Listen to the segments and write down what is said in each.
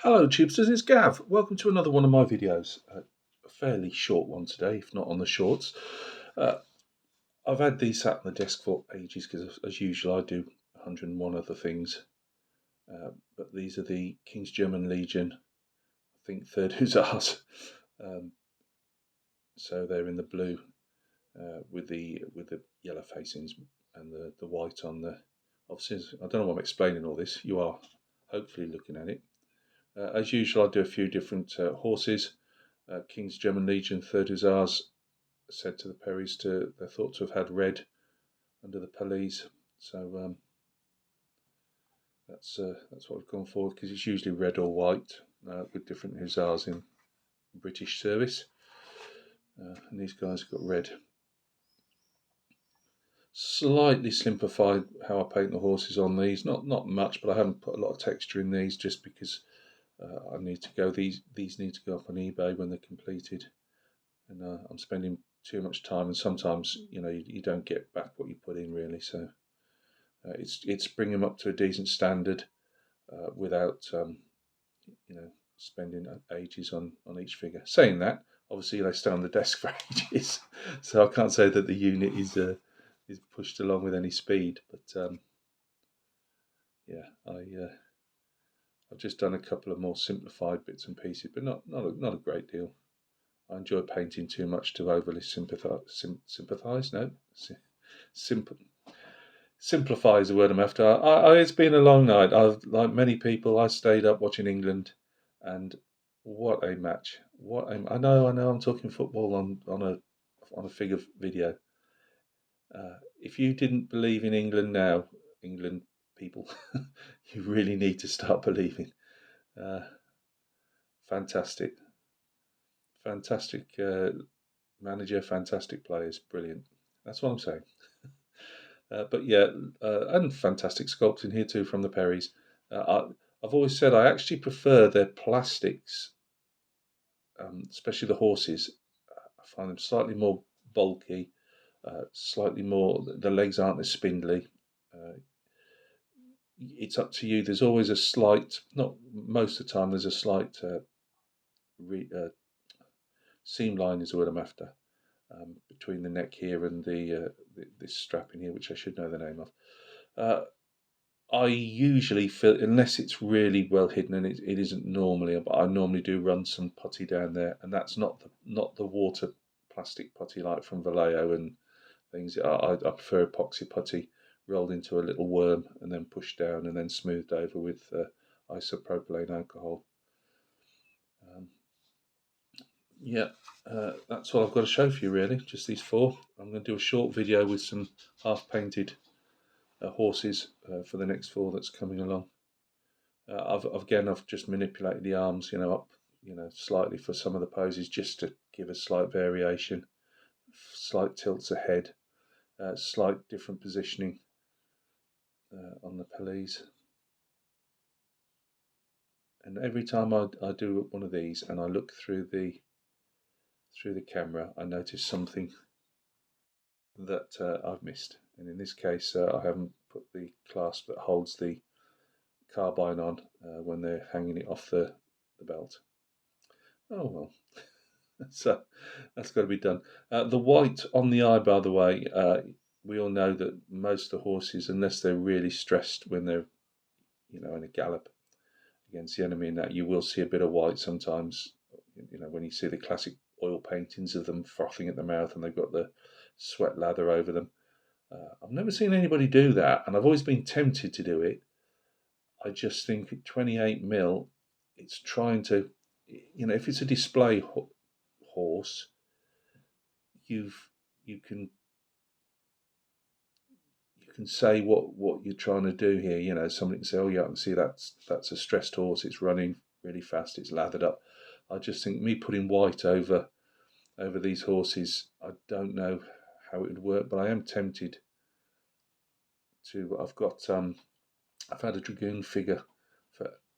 Hello Tubesters, it's Gav. Welcome to another one of my videos. A fairly short one today, if not on the shorts. Uh, I've had these sat on the desk for ages because as usual I do 101 other things. But these are the King's German Legion, I think 3rd Hussars. Um, so they're in the blue with the yellow facings and the white on the... Obviously, I don't know why I'm explaining all this. You are hopefully looking at it. As usual, I do a few different horses. King's German Legion, 3rd Hussars, said to the Perrys they're thought to have had red under the pelisse. So that's what we've gone for, because it's usually red or white with different Hussars in British service. And these guys have got red. Slightly simplified how I paint the horses on these. Not much, but I haven't put a lot of texture in these just because I need to go. These need to go up on eBay when they're completed. And I'm spending too much time, and sometimes you don't get back what you put in really. So it's bringing them up to a decent standard without spending ages on each figure. Saying that, obviously they stay on the desk for ages, so I can't say that the unit is pushed along with any speed. But yeah, I've just done a couple of more simplified bits and pieces, but not a great deal. I enjoy painting too much to overly sympathise. No, simplify is the word I'm after. It's been a long night. Like many people, I stayed up watching England, and what a match! I know. I'm talking football on a figure video. If you didn't believe in England now, England people, you really need to start believing. Uh, fantastic, fantastic manager, fantastic players, brilliant. That's what I'm saying. But yeah, and fantastic sculpting here too from the Perrys. I've always said I actually prefer their plastics, especially the horses. I find them slightly more bulky, slightly more. The legs aren't as spindly. It's up to you. There's always a slight, not most of the time. There's a slight seam line is the word I'm after. Between the neck here and this strap in here, which I should know the name of. I usually feel, unless it's really well hidden, and it isn't normally, but I normally do run some putty down there, and that's not the water plastic putty like from Vallejo and things. I prefer epoxy putty rolled into a little worm and then pushed down and then smoothed over with isopropylene alcohol. Yeah, that's all I've got to show for you really, just these four. I'm going to do a short video with some half painted horses for the next four that's coming along. I've just manipulated the arms, up, slightly for some of the poses, just to give a slight variation, slight tilts ahead, slight different positioning on the pelisse. And every time I do one of these and I look through the camera, I notice something that I've missed. And in this case, I haven't put the clasp that holds the carbine on when they're hanging it off the belt. Oh well. So that's got to be done. The white on the eye, by the way, we all know that most of the horses, unless they're really stressed when they're, in a gallop against the enemy, and that you will see a bit of white sometimes. When you see the classic oil paintings of them frothing at the mouth and they've got the sweat lather over them. I've never seen anybody do that, and I've always been tempted to do it. I just think at 28mm, it's trying to, if it's a display horse, you can say what you're trying to do here. Somebody can say, oh yeah, I can see that's a stressed horse, it's running really fast, it's lathered up. I just think me putting white over these horses, I don't know how it would work, but I am tempted to. I've had a dragoon figure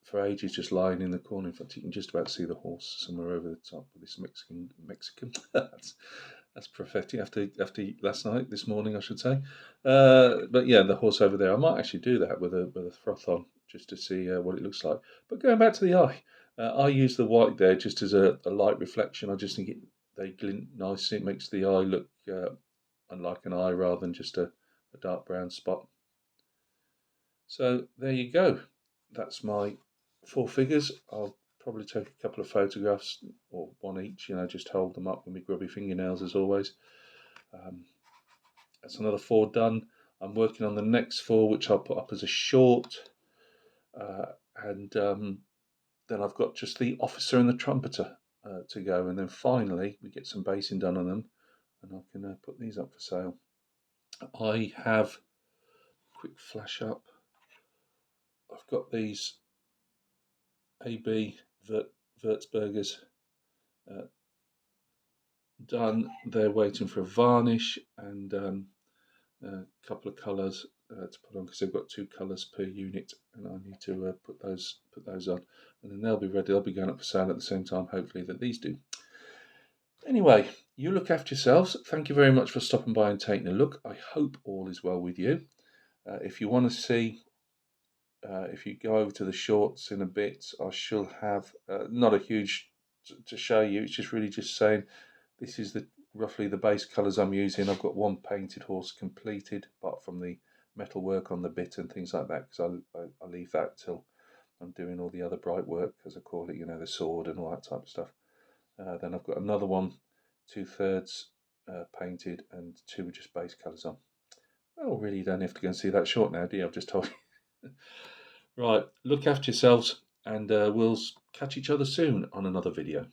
for ages just lying in the corner. In fact, you can just about see the horse somewhere over the top of this Mexican That's prophetic after last night, this morning, I should say. But yeah, the horse over there, I might actually do that with a froth on just to see what it looks like. But going back to the eye, I use the white there just as a light reflection. I just think they glint nicely. It makes the eye look unlike an eye rather than just a dark brown spot. So there you go. That's my four figures. I'll probably take a couple of photographs, or one each, just hold them up with my grubby fingernails as always. That's another four done. I'm working on the next four, which I'll put up as a short. And then I've got just the officer and the trumpeter to go. And then finally, we get some basing done on them, and I can put these up for sale. I have, quick flash up, I've got these AB Würzburgers done. They're waiting for a varnish and a couple of colours to put on, because they've got two colours per unit, and I need to put those on, and then they'll be ready. They'll be going up for sale at the same time, hopefully, that these do. Anyway, you look after yourselves. Thank you very much for stopping by and taking a look. I hope all is well with you. If you want to see, if you go over to the shorts in a bit, I shall have not a huge to show you. It's just really just saying this is roughly the base colours I'm using. I've got one painted horse completed, apart from the metal work on the bit and things like that, because I leave that till I'm doing all the other bright work, as I call it, the sword and all that type of stuff. Then I've got another one, 2/3 painted, and two just base colours on. Well, really, you don't have to go and see that short now, do you? I've just told you. Right, look after yourselves, and we'll catch each other soon on another video.